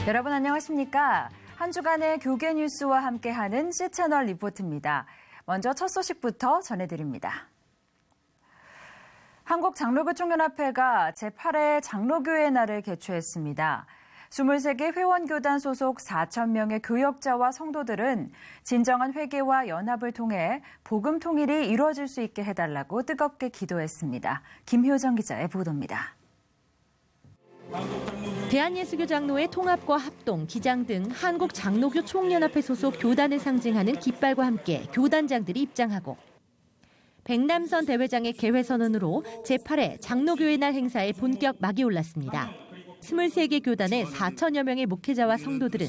여러분 안녕하십니까? 한 주간의 교계 뉴스와 함께하는 C채널 리포트입니다. 먼저 첫 소식부터 전해드립니다. 한국장로교총연합회가 제8회 장로교회 날을 개최했습니다. 23개 회원교단 소속 4,000명의 교역자와 성도들은 진정한 회개와 연합을 통해 복음 통일이 이루어질 수 있게 해달라고 뜨겁게 기도했습니다. 김효정 기자의 보도입니다. 대한예수교장로회 통합과 합동, 기장 등 한국장로교 총연합회 소속 교단을 상징하는 깃발과 함께 교단장들이 입장하고 백남선 대회장의 개회선언으로 제8회 장로교회 날 행사에 본격 막이 올랐습니다. 23개 교단의 4천여 명의 목회자와 성도들은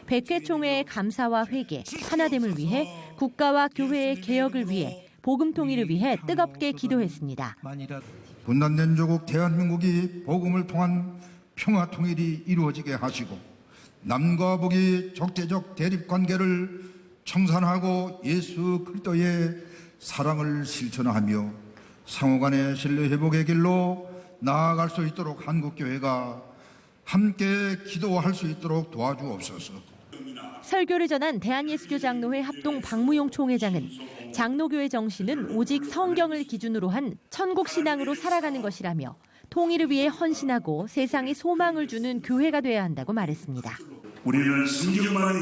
100회 총회의 감사와 회개, 하나됨을 위해 국가와 교회의 개혁을 위해 복음 통일을 위해 뜨겁게 기도했습니다. 분단된 조국 대한민국이 복음을 통한 평화 통일이 이루어지게 하시고 남과 북이 적대적 대립관계를 청산하고 예수 그리스도의 사랑을 실천하며 상호간의 신뢰 회복의 길로 나아갈 수 있도록 한국교회가 함께 기도할 수 있도록 도와주옵소서. 설교를 전한 대한예수교장로회 합동 박무용 총회장은 장로교의 정신은 오직 성경을 기준으로 한 천국신앙으로 살아가는 것이라며 통일을 위해 헌신하고 세상에 소망을 주는 교회가 돼야 한다고 말했습니다. 우리는 성경만이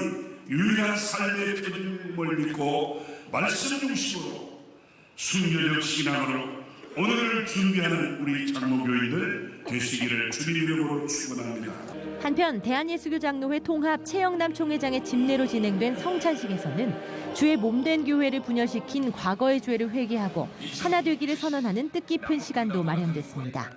유일한 삶의 표준을 믿고 말씀 중심으로 순교적 신앙으로 오늘을 준비하는 우리 장로교인들 되시기를 주님 이름으로 축원합니다. 한편 대한예수교장로회 통합 최영남 총회장의 집례로 진행된 성찬식에서는 주의 몸된 교회를 분열시킨 과거의 죄를 회개하고 하나 되기를 선언하는 뜻깊은 시간도 마련됐습니다.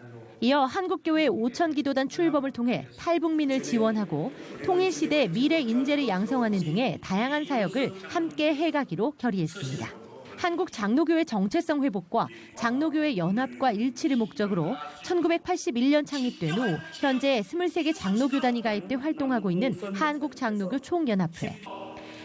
이어 한국교회 5,000기도단 출범을 통해 탈북민을 지원하고 통일시대 미래 인재를 양성하는 등의 다양한 사역을 함께 해가기로 결의했습니다. 한국장로교회 정체성 회복과 장로교회 연합과 일치를 목적으로 1981년 창립된 후 현재 23개 장로교단이 가입돼 활동하고 있는 한국장로교 총연합회.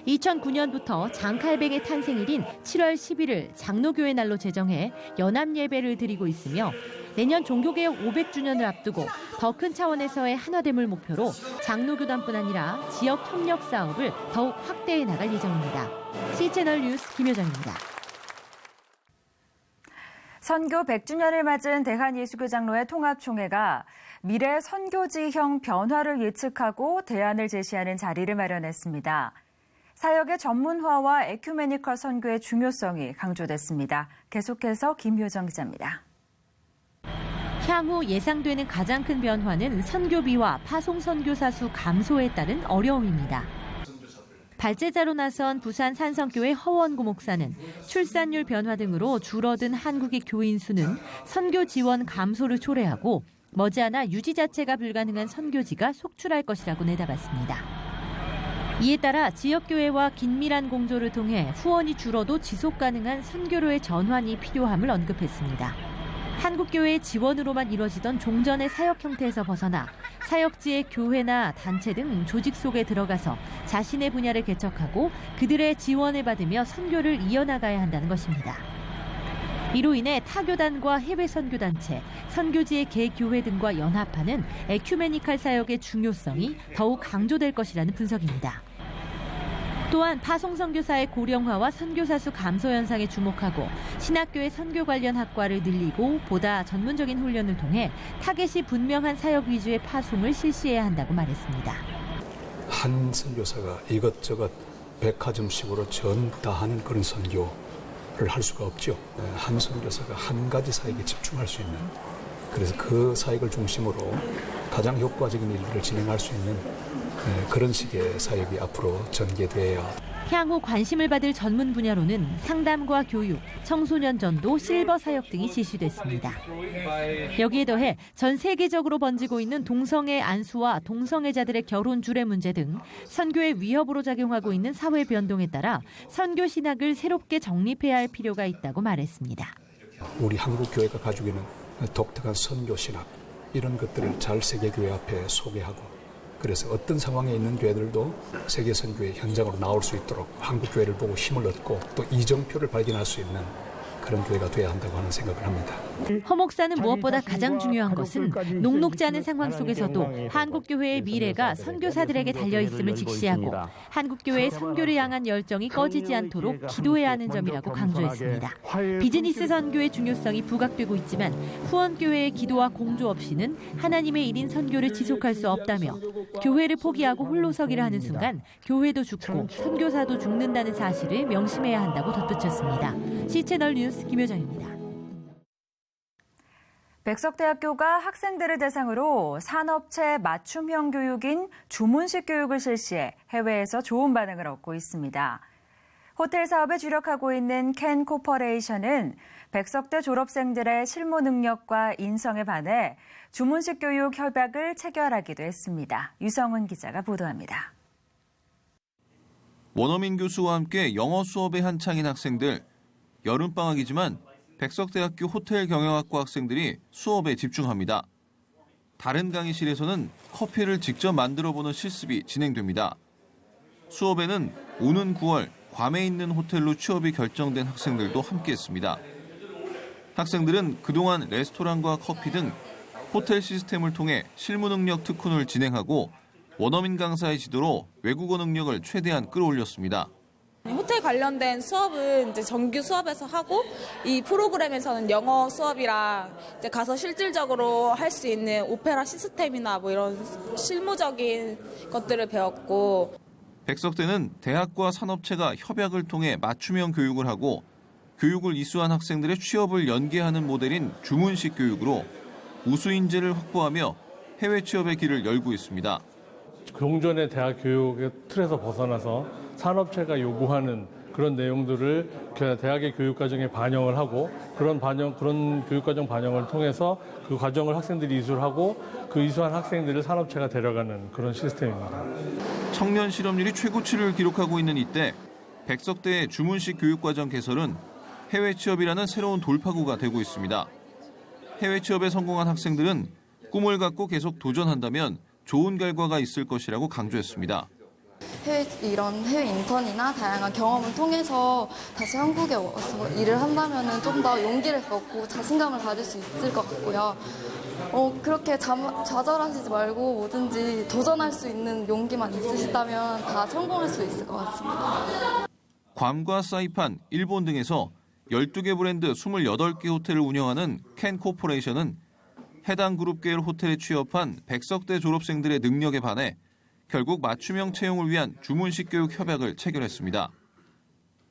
2009년부터 장칼뱅의 탄생일인 7월 11일 장로교회 날로 제정해 연합예배를 드리고 있으며 내년 종교개혁 500주년을 앞두고 더 큰 차원에서의 한화됨을 목표로 장로교단뿐 아니라 지역 협력 사업을 더욱 확대해 나갈 예정입니다. C채널 뉴스 김효정입니다. 선교 100주년을 맞은 대한예수교장로회 통합총회가 미래 선교지형 변화를 예측하고 대안을 제시하는 자리를 마련했습니다. 사역의 전문화와 에큐메니컬 선교의 중요성이 강조됐습니다. 계속해서 김효정 기자입니다. 향후 예상되는 가장 큰 변화는 선교비와 파송 선교사 수 감소에 따른 어려움입니다. 발제자로 나선 부산 산성교회 허원구 목사는 출산율 변화 등으로 줄어든 한국의 교인 수는 선교 지원 감소를 초래하고 머지않아 유지 자체가 불가능한 선교지가 속출할 것이라고 내다봤습니다. 이에 따라 지역교회와 긴밀한 공조를 통해 후원이 줄어도 지속 가능한 선교로의 전환이 필요함을 언급했습니다. 한국교회의 지원으로만 이뤄지던 종전의 사역 형태에서 벗어나 사역지의 교회나 단체 등 조직 속에 들어가서 자신의 분야를 개척하고 그들의 지원을 받으며 선교를 이어나가야 한다는 것입니다. 이로 인해 타교단과 해외 선교단체, 선교지의 개교회 등과 연합하는 에큐메니칼 사역의 중요성이 더욱 강조될 것이라는 분석입니다. 또한 파송선교사의 고령화와 선교사 수 감소 현상에 주목하고 신학교의 선교 관련 학과를 늘리고 보다 전문적인 훈련을 통해 타겟이 분명한 사역 위주의 파송을 실시해야 한다고 말했습니다. 한 선교사가 이것저것 백화점식으로 전부 다 하는 그런 선교를 할 수가 없죠. 한 선교사가 한 가지 사역에 집중할 수 있는, 그래서 그 사역을 중심으로 가장 효과적인 일들을 진행할 수 있는 그런 식의 사역이 앞으로 전개돼야. 향후 관심을 받을 전문 분야로는 상담과 교육, 청소년 전도, 실버 사역 등이 실시됐습니다. 여기에 더해 전 세계적으로 번지고 있는 동성애 안수와 동성애자들의 결혼 주례 문제 등 선교의 위협으로 작용하고 있는 사회 변동에 따라 선교 신학을 새롭게 정립해야 할 필요가 있다고 말했습니다. 우리 한국 교회가 가지고 있는 독특한 선교 신학, 이런 것들을 잘 세계교회 앞에 소개하고, 그래서 어떤 상황에 있는 교회들도 세계 선교의 현장으로 나올 수 있도록 한국 교회를 보고 힘을 얻고 또 이정표를 발견할 수 있는 그런 교회가 돼야 한다고 하는 생각을 합니다. 허 목사는 무엇보다 가장 중요한 것은 녹록지 않은 상황 속에서도 한국교회의 미래가 선교사들에게 달려있음을 직시하고 한국교회의 선교를 향한 열정이 꺼지지 않도록 기도해야 하는 점이라고 강조했습니다. 비즈니스 선교의 중요성이 부각되고 있지만 후원교회의 기도와 공조 없이는 하나님의 일인 선교를 지속할 수 없다며 교회를 포기하고 홀로서기를 하는 순간 교회도 죽고 선교사도 죽는다는 사실을 명심해야 한다고 덧붙였습니다. C채널 뉴스 김효정입니다. 백석대학교가 학생들을 대상으로 산업체 맞춤형 교육인 주문식 교육을 실시해 해외에서 좋은 반응을 얻고 있습니다. 호텔 사업에 주력하고 있는 켄 코퍼레이션은 백석대 졸업생들의 실무 능력과 인성에 반해 주문식 교육 협약을 체결하기도 했습니다. 유성은 기자가 보도합니다. 원어민 교수와 함께 영어 수업에 한창인 학생들. 여름방학이지만 백석대학교 호텔 경영학과 학생들이 수업에 집중합니다. 다른 강의실에서는 커피를 직접 만들어보는 실습이 진행됩니다. 수업에는 오는 9월 괌에 있는 호텔로 취업이 결정된 학생들도 함께했습니다. 학생들은 그동안 레스토랑과 커피 등 호텔 시스템을 통해 실무 능력 특훈을 진행하고 원어민 강사의 지도로 외국어 능력을 최대한 끌어올렸습니다. 호텔 관련된 수업은 이제 정규 수업에서 하고 이 프로그램에서는 영어 수업이랑 이제 가서 실질적으로 할 수 있는 오페라 시스템이나 뭐 이런 실무적인 것들을 배웠고 백석대는 대학과 산업체가 협약을 통해 맞춤형 교육을 하고 교육을 이수한 학생들의 취업을 연계하는 모델인 주문식 교육으로 우수 인재를 확보하며 해외 취업의 길을 열고 있습니다. 종전의 대학 교육의 틀에서 벗어나서 산업체가 요구하는 그런 내용들을 대학의 교육과정에 반영을 하고 그런 교육과정 반영을 통해서 그 과정을 학생들이 이수하고 그 이수한 학생들을 산업체가 데려가는 그런 시스템입니다. 청년 실업률이 최고치를 기록하고 있는 이때 백석대의 주문식 교육과정 개설은 해외 취업이라는 새로운 돌파구가 되고 있습니다. 해외 취업에 성공한 학생들은 꿈을 갖고 계속 도전한다면 좋은 결과가 있을 것이라고 강조했습니다. 이런 해외 인턴이나 다양한 경험을 통해서 다시 한국에 와서 일을 한다면 좀 더 용기를 갖고 자신감을 가질 수 있을 것 같고요. 그렇게 좌절하시지 말고 뭐든지 도전할 수 있는 용기만 있으시다면 다 성공할 수 있을 것 같습니다. 괌과 사이판, 일본 등에서 12개 브랜드 28개 호텔을 운영하는 켄 코퍼레이션은 해당 그룹계열 호텔에 취업한 백석대 졸업생들의 능력에 반해 결국 맞춤형 채용을 위한 주문식 교육 협약을 체결했습니다.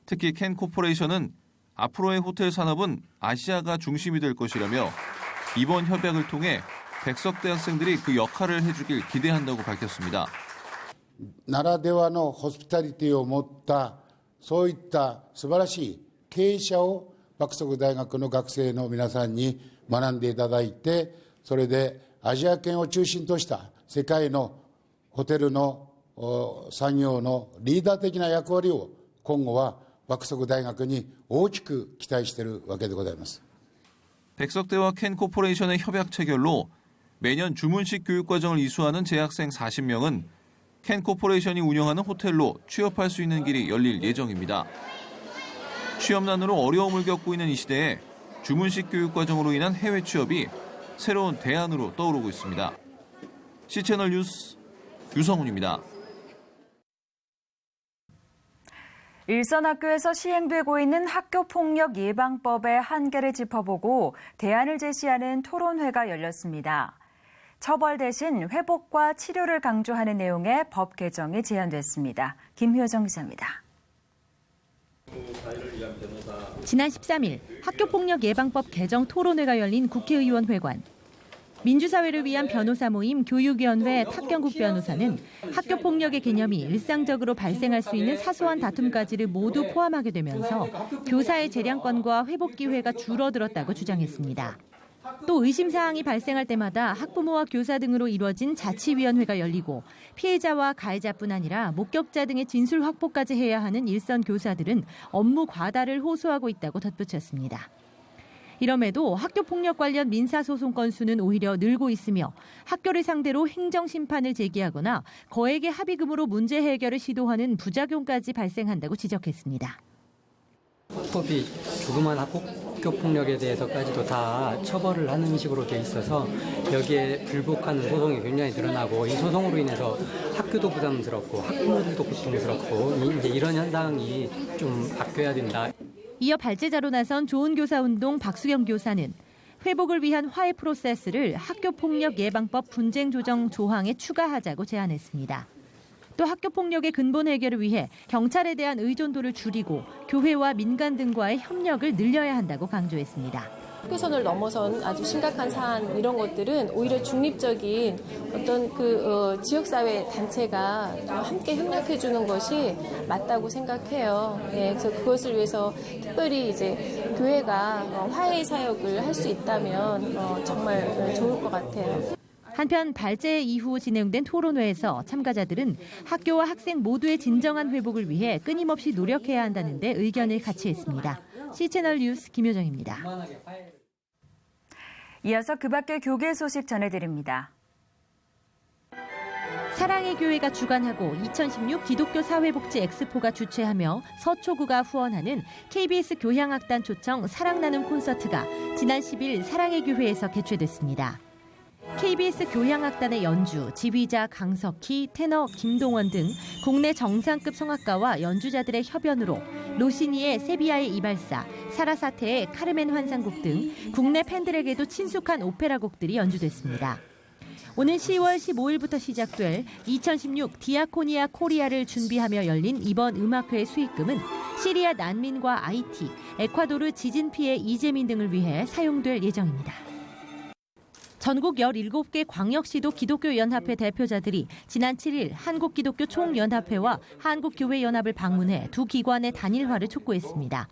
특히 켄 코퍼레이션은 앞으로의 호텔 산업은 아시아가 중심이 될 것이라며 이번 협약을 통해 백석대 학생들이 그 역할을 해주길 기대한다고 밝혔습니다. ならではのホスピタリティを持ったそういった素晴らしい経営者を爆速大学の学生の皆さんに学んでいただいて、それでアジア圏を中心とした世界のホテルの産業のリーダー的な役割を今後は爆速大学に大きく期待しているわけでございます。 백석대와 켄 코퍼레이션의 협약 체결로 매년 주문식 교육과정을 이수하는 재학생 40명은 켄 코퍼레이션이 운영하는 호텔로 취업할 수 있는 길이 열릴 예정입니다. 취업난으로 어려움을 겪고 있는 이 시대에 주문식 교육과정으로 인한 해외 취업이 새로운 대안으로 떠오르고 있습니다. C채널 뉴스 유성훈입니다. 일선 학교에서 시행되고 있는 학교폭력 예방법의 한계를 짚어보고 대안을 제시하는 토론회가 열렸습니다. 처벌 대신 회복과 치료를 강조하는 내용의 법 개정이 제안됐습니다. 김효정 기자입니다. 지난 13일 학교폭력 예방법 개정 토론회가 열린 국회의원 회관. 민주사회를 위한 변호사 모임 교육위원회 탁경국 변호사는 학교폭력의 개념이 일상적으로 발생할 수 있는 사소한 다툼까지를 모두 포함하게 되면서 교사의 재량권과 회복 기회가 줄어들었다고 주장했습니다. 또 의심사항이 발생할 때마다 학부모와 교사 등으로 이루어진 자치위원회가 열리고 피해자와 가해자뿐 아니라 목격자 등의 진술 확보까지 해야 하는 일선 교사들은 업무 과다를 호소하고 있다고 덧붙였습니다. 이럼에도 학교폭력 관련 민사소송 건수는 오히려 늘고 있으며 학교를 상대로 행정심판을 제기하거나 거액의 합의금으로 문제 해결을 시도하는 부작용까지 발생한다고 지적했습니다. 법이 조그만 학교 폭력에 대해서까지도 다 처벌을 하는 식으로 돼 있어서 여기에 불복하는 소송이 굉장히 늘어나고 이 소송으로 인해서 학교도 부담스럽고 학부모들도 고통스럽고 이제 이런 현상이 좀 바뀌어야 된다. 이어 발제자로 나선 좋은교사운동 박수경 교사는 회복을 위한 화해 프로세스를 학교폭력 예방법 분쟁 조정 조항에 추가하자고 제안했습니다. 또 학교폭력의 근본 해결을 위해 경찰에 대한 의존도를 줄이고 교회와 민간 등과의 협력을 늘려야 한다고 강조했습니다. 학교선을 넘어선 아주 심각한 사안 이런 것들은 오히려 중립적인 어떤 지역사회 단체가 함께 협력해 주는 것이 맞다고 생각해요. 예, 그래서 그것을 위해서 특별히 이제 교회가 화해 사역을 할 수 있다면 정말 좋을 것 같아요. 한편 발제 이후 진행된 토론회에서 참가자들은 학교와 학생 모두의 진정한 회복을 위해 끊임없이 노력해야 한다는 데 의견을 같이 했습니다. C채널 뉴스 김효정입니다. 이어서 그 밖의 교계 소식 전해드립니다. 사랑의 교회가 주관하고 2016 기독교 사회복지 엑스포가 주최하며 서초구가 후원하는 KBS 교향악단 초청 사랑나눔 콘서트가 지난 10일 사랑의 교회에서 개최됐습니다. KBS 교향악단의 연주, 지휘자 강석희, 테너 김동원 등 국내 정상급 성악가와 연주자들의 협연으로 로시니의 세비야의 이발사, 사라사테의 카르멘 환상곡 등 국내 팬들에게도 친숙한 오페라 곡들이 연주됐습니다. 오는 10월 15일부터 시작될 2016 디아코니아 코리아를 준비하며 열린 이번 음악회 수익금은 시리아 난민과 IT, 에콰도르 지진 피해 이재민 등을 위해 사용될 예정입니다. 전국 17개 광역시도 기독교연합회 대표자들이 지난 7일 한국기독교 총연합회와 한국교회연합을 방문해 두 기관의 단일화를 촉구했습니다.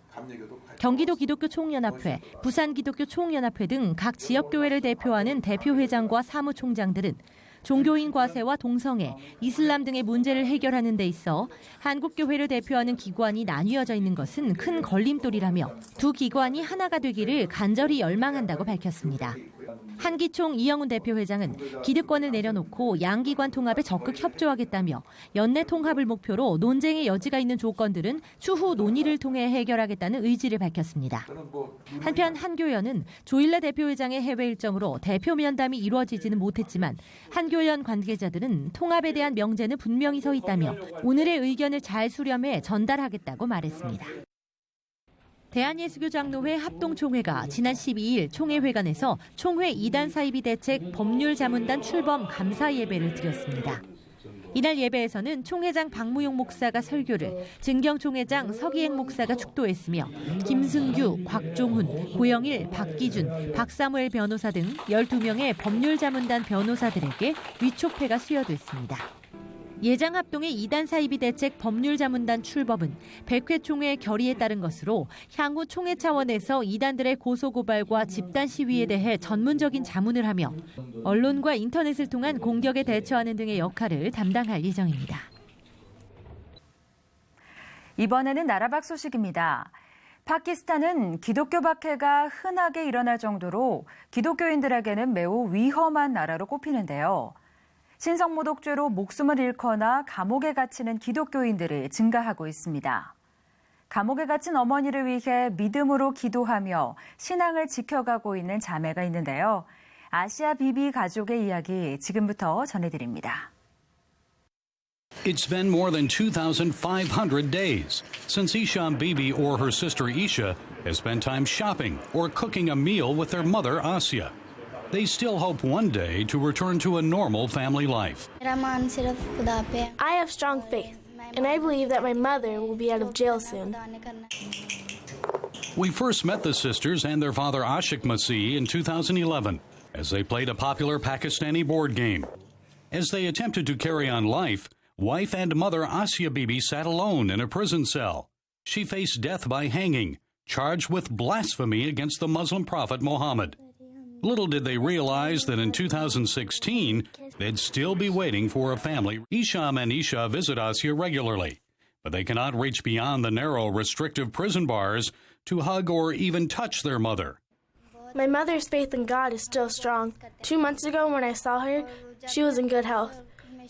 경기도 기독교 총연합회, 부산 기독교 총연합회 등 각 지역교회를 대표하는 대표회장과 사무총장들은 종교인 과세와 동성애, 이슬람 등의 문제를 해결하는 데 있어 한국교회를 대표하는 기관이 나뉘어져 있는 것은 큰 걸림돌이라며 두 기관이 하나가 되기를 간절히 열망한다고 밝혔습니다. 한기총 이영훈 대표회장은 기득권을 내려놓고 양기관 통합에 적극 협조하겠다며 연내 통합을 목표로 논쟁의 여지가 있는 조건들은 추후 논의를 통해 해결하겠다는 의지를 밝혔습니다. 한편 한교연은 조일래 대표회장의 해외 일정으로 대표 면담이 이루어지지는 못했지만 한교연 관계자들은 통합에 대한 명제는 분명히 서 있다며 오늘의 의견을 잘 수렴해 전달하겠다고 말했습니다. 대한예수교장로회 합동총회가 지난 12일 총회회관에서 총회 2단 사이비 대책 법률자문단 출범 감사 예배를 드렸습니다. 이날 예배에서는 총회장 박무용 목사가 설교를, 증경총회장 서기행 목사가 축도했으며 김승규, 곽종훈, 고영일, 박기준, 박사무엘 변호사 등 12명의 법률자문단 변호사들에게 위촉패가 수여됐습니다. 예장합동의 2단 사이비 대책 법률자문단 출범은 100회 총회 결의에 따른 것으로 향후 총회 차원에서 2단들의 고소고발과 집단 시위에 대해 전문적인 자문을 하며 언론과 인터넷을 통한 공격에 대처하는 등의 역할을 담당할 예정입니다. 이번에는 나라 밖 소식입니다. 파키스탄은 기독교 박해가 흔하게 일어날 정도로 기독교인들에게는 매우 위험한 나라로 꼽히는데요. 신성모독죄로 목숨을 잃거나 감옥에 갇히는 기독교인들이 증가하고 있습니다. 감옥에 갇힌 어머니를 위해 믿음으로 기도하며 신앙을 지켜가고 있는 자매가 있는데요. 아시아 비비 가족의 이야기 지금부터 전해드립니다. It's been more than 2,500 days since Isham Bibi or her sister Isha has spent time shopping or cooking a meal with their mother Asia. They still hope one day to return to a normal family life. I have strong faith, and I believe that my mother will be out of jail soon. We first met the sisters and their father Ashik Masih in 2011 as they played a popular Pakistani board game. As they attempted to carry on life, wife and mother Asia Bibi sat alone in a prison cell. She faced death by hanging, charged with blasphemy against the Muslim prophet Muhammad. Little did they realize that in 2016, they'd still be waiting for a family. Isham and Isha visit Asia regularly, but they cannot reach beyond the narrow, restrictive prison bars to hug or even touch their mother. My mother's faith in God is still strong. 2 months ago when I saw her, she was in good health.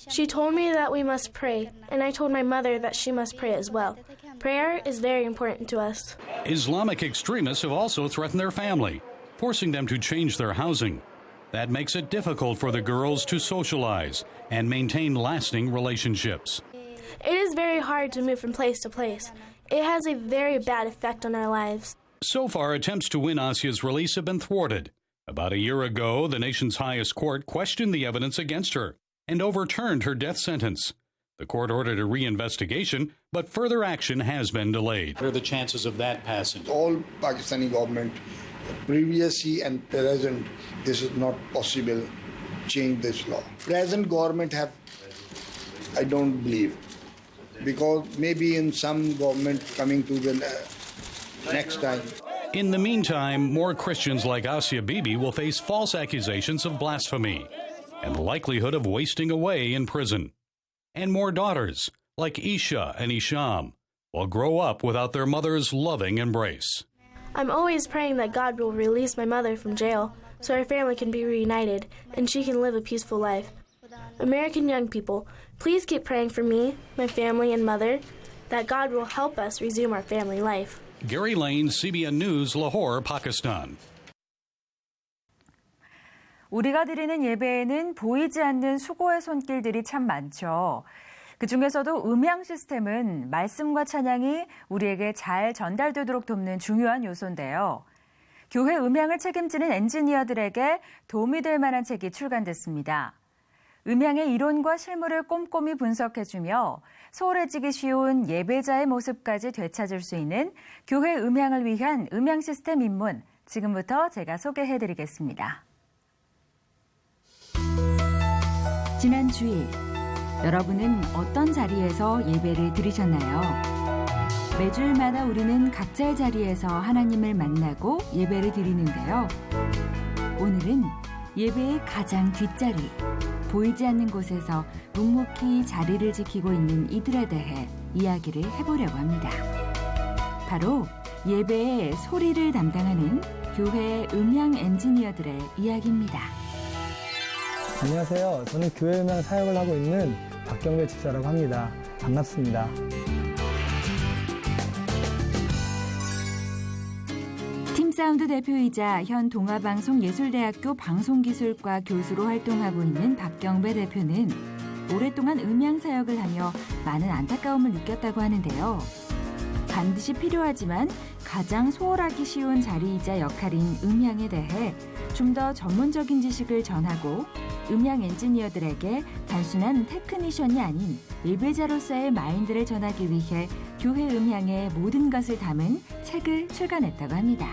She told me that we must pray, and I told my mother that she must pray as well. Prayer is very important to us. Islamic extremists have also threatened their family, forcing them to change their housing. That makes it difficult for the girls to socialize and maintain lasting relationships. It is very hard to move from place to place. It has a very bad effect on our lives. So far, attempts to win Asia's release have been thwarted. About a year ago, the nation's highest court questioned the evidence against her and overturned her death sentence. The court ordered a reinvestigation, but further action has been delayed. What are the chances of that passing? All Pakistani government, previously and present, this is not possible. Change this law. Present government have, I don't believe, because maybe in some government coming to the next time. In the meantime, more Christians like Asia Bibi will face false accusations of blasphemy and the likelihood of wasting away in prison. And more daughters, like Isha and Isham, will grow up without their mother's loving embrace. I'm always praying that God will release my mother from jail so our family can be reunited and she can live a peaceful life. American young people, please keep praying for me, my family, and mother, that God will help us resume our family life. Gary Lane, CBN News, Lahore, Pakistan. 우리가 드리는 예배에는 보이지 않는 수고의 손길들이 참 많죠. 그중에서도 음향 시스템은 말씀과 찬양이 우리에게 잘 전달되도록 돕는 중요한 요소인데요. 교회 음향을 책임지는 엔지니어들에게 도움이 될 만한 책이 출간됐습니다. 음향의 이론과 실물을 꼼꼼히 분석해주며 소홀해지기 쉬운 예배자의 모습까지 되찾을 수 있는 교회 음향을 위한 음향 시스템 입문, 지금부터 제가 소개해드리겠습니다. 지난 주일, 여러분은 어떤 자리에서 예배를 드리셨나요? 매주일마다 우리는 각자의 자리에서 하나님을 만나고 예배를 드리는데요. 오늘은 예배의 가장 뒷자리, 보이지 않는 곳에서 묵묵히 자리를 지키고 있는 이들에 대해 이야기를 해보려고 합니다. 바로 예배의 소리를 담당하는 교회 음향 엔지니어들의 이야기입니다. 안녕하세요. 저는 교회 음향 사역을 하고 있는 박경배 집사라고 합니다. 반갑습니다. 팀사운드 대표이자 현 동아방송예술대학교 방송기술과 교수로 활동하고 있는 박경배 대표는 오랫동안 음향 사역을 하며 많은 안타까움을 느꼈다고 하는데요. 반드시 필요하지만 가장 소홀하기 쉬운 자리이자 역할인 음향에 대해 좀 더 전문적인 지식을 전하고 음향 엔지니어들에게 단순한 테크니션이 아닌 예배자로서의 마인드를 전하기 위해 교회 음향의 모든 것을 담은 책을 출간했다고 합니다.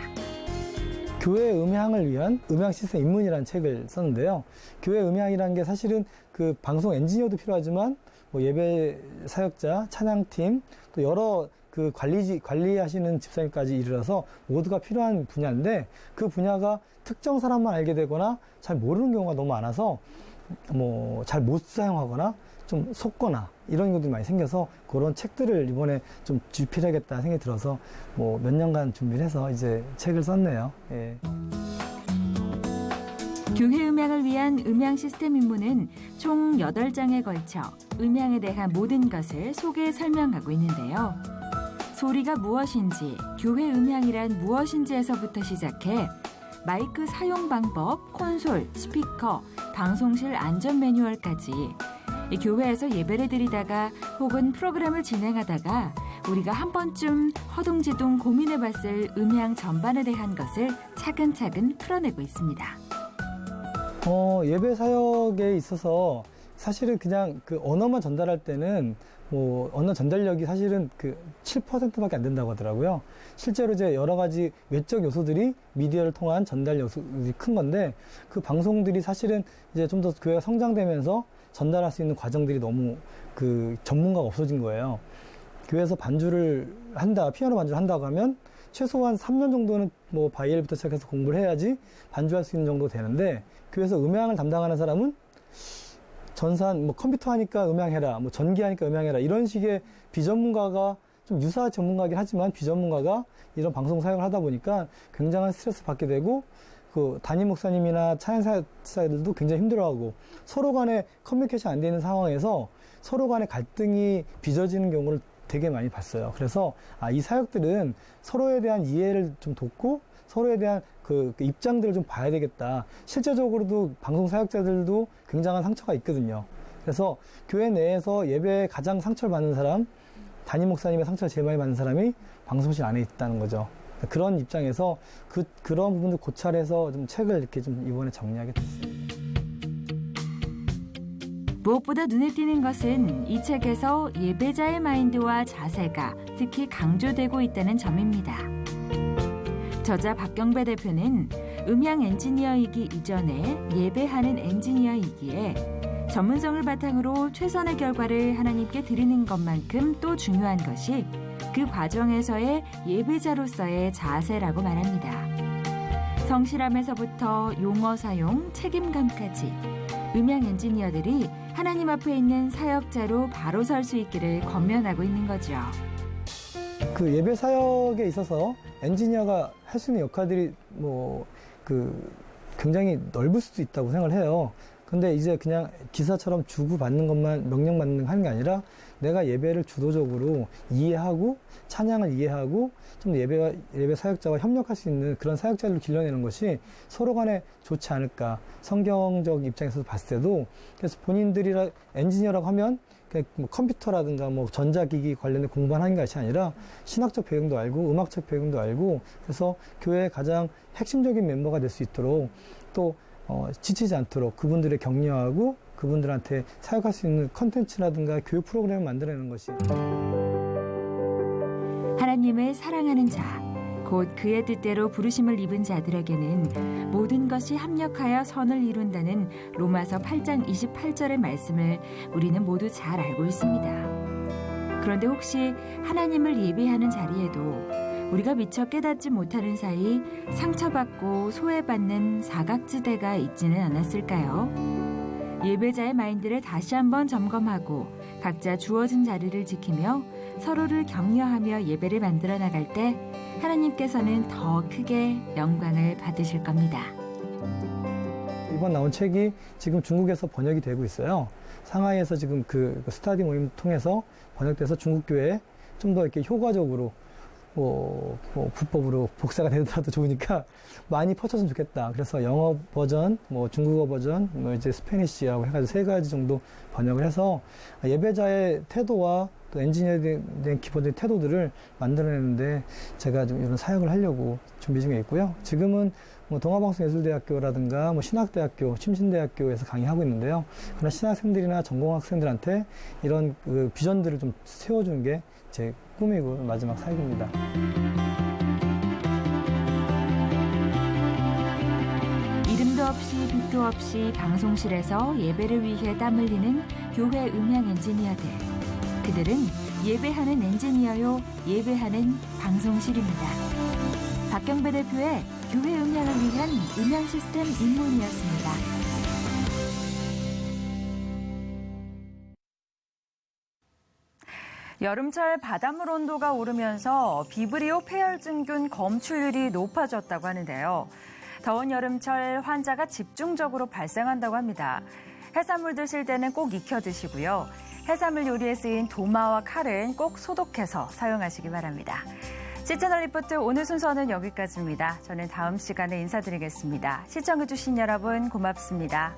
교회 음향을 위한 음향 시스템 입문이라는 책을 썼는데요. 교회 음향이라는 게 사실은 그 방송 엔지니어도 필요하지만 뭐 예배 사역자, 찬양팀, 또 여러 그 관리하시는 집사님까지 이르러서 모두가 필요한 분야인데 그 분야가 특정 사람만 알게 되거나 잘 모르는 경우가 너무 많아서 뭐 잘 못 사용하거나 좀 속거나 이런 경우들이 많이 생겨서 그런 책들을 이번에 좀 집필하겠다 생각이 들어서 뭐 몇 년간 준비를 해서 이제 책을 썼네요. 예. 교회 음향을 위한 음향 시스템 입문은 총 8장에 걸쳐 음향에 대한 모든 것을 소개 설명하고 있는데요. 소리가 무엇인지, 교회 음향이란 무엇인지에서부터 시작해 마이크 사용 방법, 콘솔, 스피커, 방송실 안전 매뉴얼까지 교회에서 예배를 드리다가 혹은 프로그램을 진행하다가 우리가 한 번쯤 허둥지둥 고민해봤을 음향 전반에 대한 것을 차근차근 풀어내고 있습니다. 예배 사역에 있어서 사실은 그냥 그 언어만 전달할 때는 뭐 언어 전달력이 사실은 그 7%밖에 안 된다고 하더라고요. 실제로 이제 여러 가지 외적 요소들이 미디어를 통한 전달 요소들이 큰 건데 그 방송들이 사실은 이제 좀 더 교회가 성장되면서 전달할 수 있는 과정들이 너무 그 전문가가 없어진 거예요. 교회에서 반주를 한다, 피아노 반주를 한다고 하면 최소한 3년 정도는 뭐 바이엘부터 시작해서 공부를 해야지 반주할 수 있는 정도 되는데 교회에서 음향을 담당하는 사람은 전산, 뭐 컴퓨터 하니까 음향해라, 뭐 전기 하니까 음향해라 이런 식의 비전문가가 좀 유사 전문가이긴 하지만 비전문가가 이런 방송 사역을 하다 보니까 굉장한 스트레스 받게 되고 그 담임 목사님이나 찬양사역자들도 굉장히 힘들어하고 서로 간에 커뮤니케이션 안 되는 상황에서 서로 간에 갈등이 빚어지는 경우를 되게 많이 봤어요. 그래서 이 사역들은 서로에 대한 이해를 좀 돕고 서로에 대한 그 입장들을 좀 봐야 되겠다. 실제적으로도 방송 사역자들도 굉장한 상처가 있거든요. 그래서 교회 내에서 예배에 가장 상처를 받는 사람, 담임 목사님의 상처를 제일 많이 받는 사람이 방송실 안에 있다는 거죠. 그런 입장에서 그런 부분들 고찰해서 좀 책을 이렇게 좀 이번에 정리하게 됐어요. 무엇보다 눈에 띄는 것은 이 책에서 예배자의 마인드와 자세가 특히 강조되고 있다는 점입니다. 저자 박경배 대표는 음향 엔지니어이기 이전에 예배하는 엔지니어이기에 전문성을 바탕으로 최선의 결과를 하나님께 드리는 것만큼 또 중요한 것이 그 과정에서의 예배자로서의 자세라고 말합니다. 성실함에서부터 용어 사용, 책임감까지 음향 엔지니어들이 하나님 앞에 있는 사역자로 바로 설 수 있기를 권면하고 있는 거죠. 그 예배 사역에 있어서 엔지니어가 할 수 있는 역할들이 굉장히 넓을 수도 있다고 생각을 해요. 근데 이제 그냥 기사처럼 주고받는 것만 명령받는 하는 게 아니라 내가 예배를 주도적으로 이해하고 찬양을 이해하고 좀 예배 사역자와 협력할 수 있는 그런 사역자를 길러내는 것이 서로 간에 좋지 않을까. 성경적 입장에서 봤을 때도 그래서 본인들이 엔지니어라고 하면 뭐 컴퓨터라든가 뭐 전자기기 관련된 공부하는 것이 아니라 신학적 배경도 알고 음악적 배경도 알고 그래서 교회의 가장 핵심적인 멤버가 될 수 있도록 또 지치지 않도록 그분들을 격려하고 그분들한테 사역할 수 있는 컨텐츠라든가 교육 프로그램을 만들어내는 것이 하나님을 사랑하는 자, 곧 그의 뜻대로 부르심을 입은 자들에게는 모든 것이 합력하여 선을 이룬다는 로마서 8장 28절의 말씀을 우리는 모두 잘 알고 있습니다. 그런데 혹시 하나님을 예배하는 자리에도 우리가 미처 깨닫지 못하는 사이 상처받고 소외받는 사각지대가 있지는 않았을까요? 예배자의 마인드를 다시 한번 점검하고 각자 주어진 자리를 지키며 서로를 격려하며 예배를 만들어 나갈 때 하나님께서는 더 크게 영광을 받으실 겁니다. 이번 나온 책이 지금 중국에서 번역이 되고 있어요. 상하이에서 지금 그 스타디 모임 통해서 번역돼서 중국 교회에 좀 더 이렇게 효과적으로 불법으로 복사가 되더라도 좋으니까 많이 퍼쳤으면 좋겠다. 그래서 영어 버전, 중국어 버전, 이제 스페니쉬하고 해가지고 3가지 정도 번역을 해서 예배자의 태도와 또 엔지니어에 대한 기본적인 태도들을 만들어내는데 제가 좀 이런 사역을 하려고 준비 중에 있고요. 지금은 동아방송예술대학교라든가 신학대학교, 침신대학교에서 강의하고 있는데요. 그러나 신학생들이나 전공학생들한테 이런 비전들을 좀 세워주는 게 제 꿈이고 마지막 사역입니다. 이름도 없이 빛도 없이 방송실에서 예배를 위해 땀 흘리는 교회 음향 엔지니어들. 그들은 예배하는 엔지니어요, 예배하는 방송실입니다. 박경배 대표의 교회 음향을 위한 음향 시스템 입문이었습니다. 여름철 바닷물 온도가 오르면서 비브리오 폐혈증균 검출률이 높아졌다고 하는데요. 더운 여름철 환자가 집중적으로 발생한다고 합니다. 해산물 드실 때는 꼭 익혀 드시고요. 해산물 요리에 쓰인 도마와 칼은 꼭 소독해서 사용하시기 바랍니다. 시채널 리포트 오늘 순서는 여기까지입니다. 저는 다음 시간에 인사드리겠습니다. 시청해주신 여러분 고맙습니다.